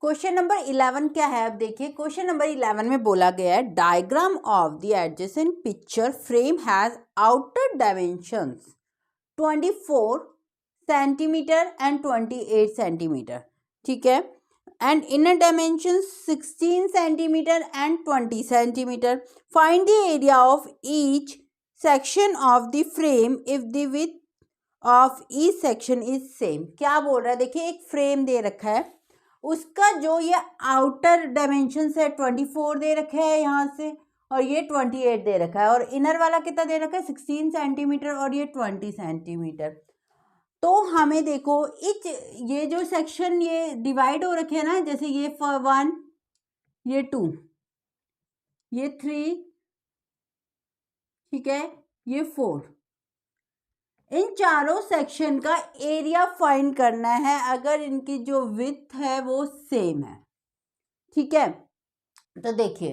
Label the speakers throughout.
Speaker 1: Question number 11 क्या है, अब देखिए क्वेश्चन नंबर 11 में बोला गया है diagram of the adjacent picture frame has outer dimensions 24 centimetre and 28 centimetre, ठीक है, and inner dimensions 16 centimetre and 20 centimetre. Find the area of each section of the frame if the width of each section is same. क्या बोल रहा है, देखिए एक frame दे रखा है, उसका जो ये आउटर डायमेंशन है 24 दे रखा है यहाँ से, और ये 28 दे रखा है, और इनर वाला कितना दे रखा है 16 सेंटीमीटर और ये 20 सेंटीमीटर. तो हमें देखो ये जो सेक्शन ये डिवाइड हो रखे हैं ना, जैसे ये 1, ये 2, ये 3, ठीक है, ये 4, इन चारों सेक्शन का एरिया फाइंड करना है अगर इनकी जो विड्थ है वो सेम है, ठीक है. तो देखिए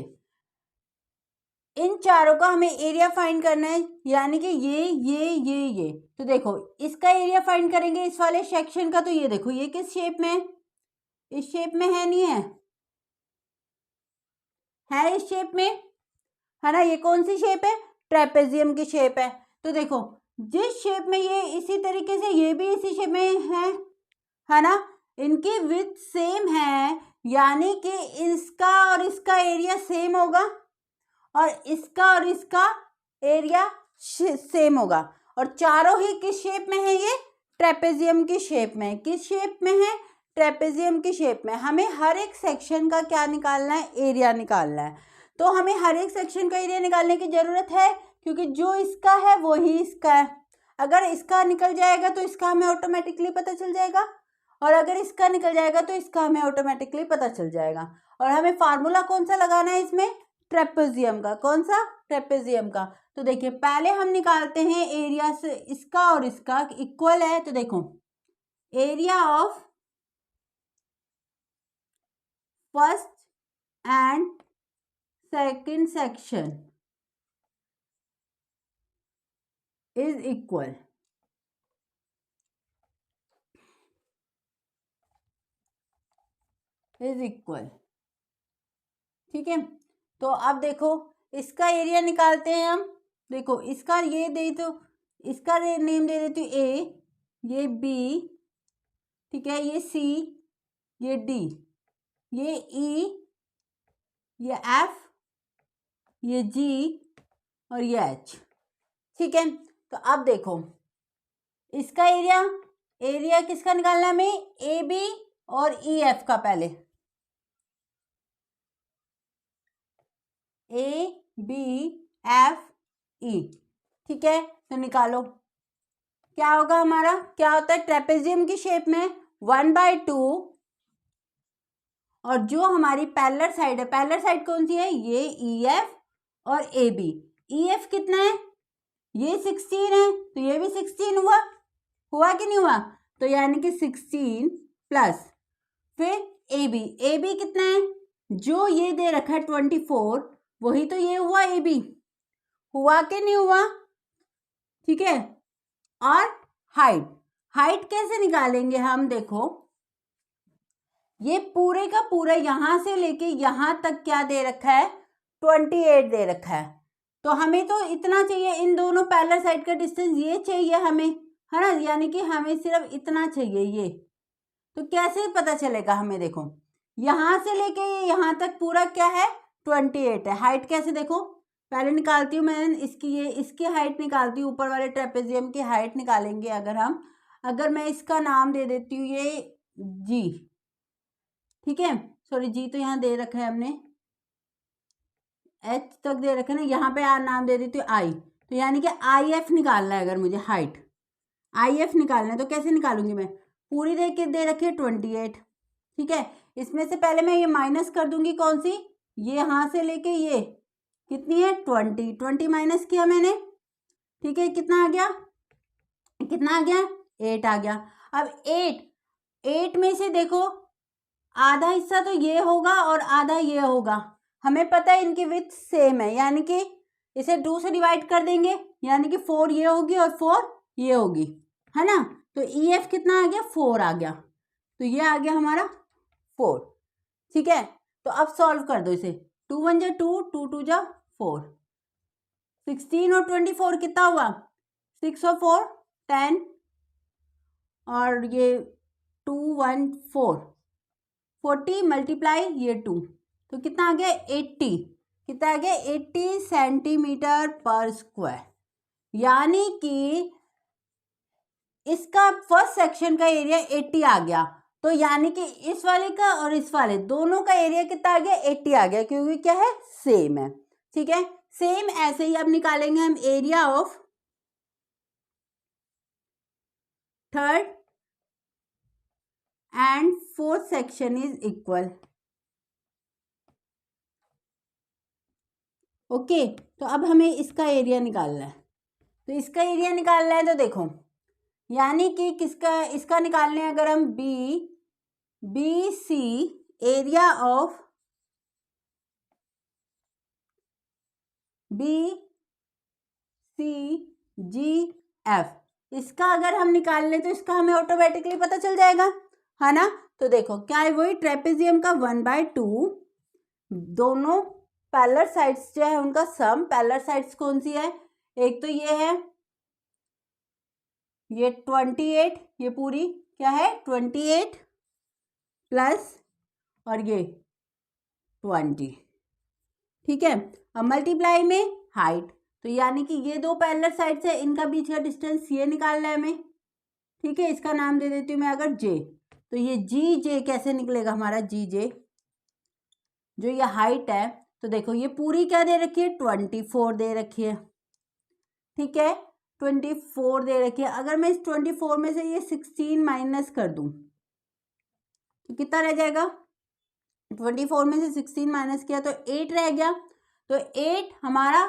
Speaker 1: इन चारों का हमें एरिया फाइंड करना है, यानी कि ये. तो देखो इसका एरिया फाइंड करेंगे इस वाले सेक्शन का, तो ये देखो ये किस शेप में है, इस शेप में है, नहीं है, है इस शेप में, है ना. ये कौन सी शेप है, ट्रेपेजियम की शेप है. तो देखो जिस शेप में ये इसी तरीके से ये भी इसी शेप में है ना, इनकी विड्थ सेम है, यानी कि इसका और इसका एरिया सेम होगा और इसका और इसका एरिया सेम होगा. और चारों ही किस शेप में है, ये ट्रेपेजियम की शेप में. किस शेप में है, ट्रेपेजियम की शेप में. हमें हर एक सेक्शन का क्या निकालना है, एरिया निकालना है. तो हमें हर एक सेक्शन का एरिया निकालने की ज़रूरत है, क्योंकि जो इसका है वही इसका है. अगर इसका निकल जाएगा तो इसका हमें ऑटोमेटिकली पता चल जाएगा, और अगर इसका निकल जाएगा तो इसका हमें ऑटोमेटिकली पता चल जाएगा. और हमें फार्मूला कौन सा लगाना है इसमें, ट्रेपेजियम का. कौन सा, ट्रेपेजियम का. तो देखिए पहले हम निकालते हैं एरिया से, इसका और इसका इक्वल है. तो देखो area of first and second section is equal. ठीक है. तो अब देखो इसका एरिया निकालते हैं हम. देखो इसका ये दे, तो इसका नेम दे देती हूँ ए, ये बी, ठीक है, ये सी, ये डी, ये ई, ये एफ, ये जी और ये एच, ठीक है. तो अब देखो इसका एरिया किसका निकालना है हमें, ए बी और ई एफ का. पहले ए बी एफ ई, ठीक है. तो निकालो क्या होगा हमारा, क्या होता है ट्रेपेजियम की शेप में 1/2, और जो हमारी पैरेलल साइड है, पैरेलल साइड कौन सी है, ये ई एफ और ए बी. ई एफ कितना है, ये 16 है, तो ये भी 16 हुआ कि नहीं हुआ. तो यानी कि 16 प्लस फिर ए बी कितना है, जो ये दे रखा है 24, वही तो ये हुआ ए बी, हुआ कि नहीं हुआ, ठीक है. और हाइट कैसे निकालेंगे हम, देखो ये पूरे का पूरा यहां से लेके यहां तक क्या दे रखा है, 28 दे रखा है. तो हमें तो इतना चाहिए, इन दोनों पैरेलल साइड का डिस्टेंस ये चाहिए हमें, है ना, यानी कि हमें सिर्फ इतना चाहिए ये. तो कैसे पता चलेगा हमें, देखो यहां से लेके यहां तक पूरा क्या है 28 है. हाइट कैसे, देखो पहले निकालती हूँ मैं इसकी हाइट निकालती हूँ, ऊपर वाले ट्रेपेजियम की हाइट निकालेंगे अगर मैं इसका नाम दे देती हूँ ये जी, ठीक है, सॉरी जी तो यहाँ दे रखा है हमने, एच तक दे रखा है ना, यहाँ पे नाम दे देती हूँ आई. तो यानी कि आई एफ निकालना है, अगर मुझे हाइट आई एफ निकालना है तो कैसे निकालूंगी मैं, पूरी दे रखी है 28, ठीक है. इसमें से पहले मैं ये माइनस कर दूंगी, कौन सी, ये यहाँ से लेके ये कितनी है 20 माइनस किया मैंने, ठीक है, कितना आ गया 8 आ गया. अब 8 में से देखो आधा हिस्सा तो ये होगा और आधा ये होगा. हमें पता है इनकी विड्थ सेम है, यानी कि इसे 2 से डिवाइड कर देंगे, यानी कि 4 ये होगी और 4 ये होगी, है ना. तो ई एफ कितना आ गया, 4 आ गया. तो ये आ गया हमारा 4. ठीक है, तो अब सॉल्व कर दो इसे। 2 1 जा 2, 2 2 जा 4, 16 और 24 कितना हुआ? 6 और 4 10, और ये 2 1 4, 40 मल्टीप्लाई ये 2, तो कितना आ गया? 80। कितना आ गया? 80 सेंटीमीटर पर स्क्वायर। यानी कि इसका फर्स्ट सेक्शन का एरिया 80 आ गया, तो यानी कि इस वाले का और इस वाले दोनों का एरिया कितना आ गया? 80 आ गया, क्योंकि क्या है? सेम है। ठीक है, सेम ऐसे ही अब निकालेंगे हम area of third and fourth section is equal. Okay, तो अब हमें इसका एरिया निकालना है। तो इसका एरिया निकालना है तो देखो, यानी कि किसका, इसका निकालने अगर हम B C area of B C G F, इसका अगर हम निकाल लें तो इसका हमें ऑटोमेटिकली पता चल जाएगा, है ना। तो देखो क्या है, वही ट्रेपेजियम का 1/2, दोनों पैरेलल साइड्स जो है उनका सम। पैरेलल साइड्स कौन सी है? एक तो ये है, ये 28, ये पूरी क्या है? 28 प्लस और ये 20। ठीक है, अब मल्टीप्लाई में हाइट, तो यानी कि ये दो पैरेलल साइड्स है, इनका बीच का डिस्टेंस ये निकालना है हमें। ठीक है, इसका नाम दे देती हूँ मैं अगर जे, तो ये जी जे कैसे निकलेगा हमारा? जी जे जो ये हाइट है, तो देखो ये पूरी क्या दे रखी है? 24 दे रखी है। ठीक है, 24 दे रखी है। अगर मैं इस 24 में से ये 16 माइनस कर दूं तो कितना रह जाएगा? 24 में से 16 माइनस किया तो 8 रह गया। तो 8 हमारा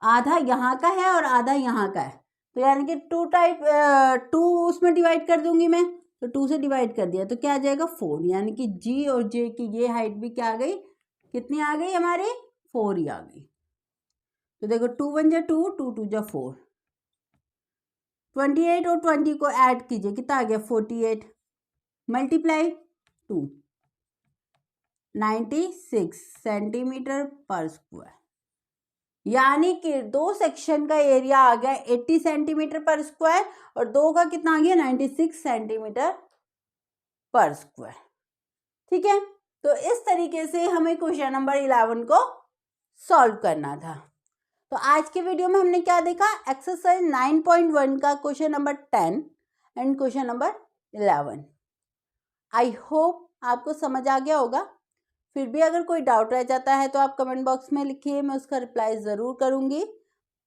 Speaker 1: आधा यहाँ का है और आधा यहाँ का है, तो यानी कि 2 उसमें डिवाइड कर दूंगी मैं, तो 2 से डिवाइड कर दिया तो क्या आ जाएगा? 4। यानी कि जी और जे की ये हाइट भी क्या आ गई? कितनी आ गई हमारी? 4 ही आ गई। तो देखो 2 1 जा 2, 2 2 जा 4, 28 और 20 को ऐड कीजिए, कितना आ गया? 48 मल्टीप्लाई 2, 96 सेंटीमीटर पर स्क्वायर। यानी कि दो सेक्शन का एरिया आ गया 80 सेंटीमीटर पर स्क्वायर और दो का कितना आ गया? 96 सेंटीमीटर पर स्क्वायर। ठीक है, तो इस तरीके से हमें क्वेश्चन नंबर 11 को सॉल्व करना था। तो आज के वीडियो में हमने क्या देखा? एक्सरसाइज 9.1 का question number 10 and question number 11। I hope आपको समझ आ गया होगा। फिर भी अगर कोई डाउट रह जाता है तो आप कमेंट बॉक्स में लिखिए, मैं उसका रिप्लाई ज़रूर करूँगी।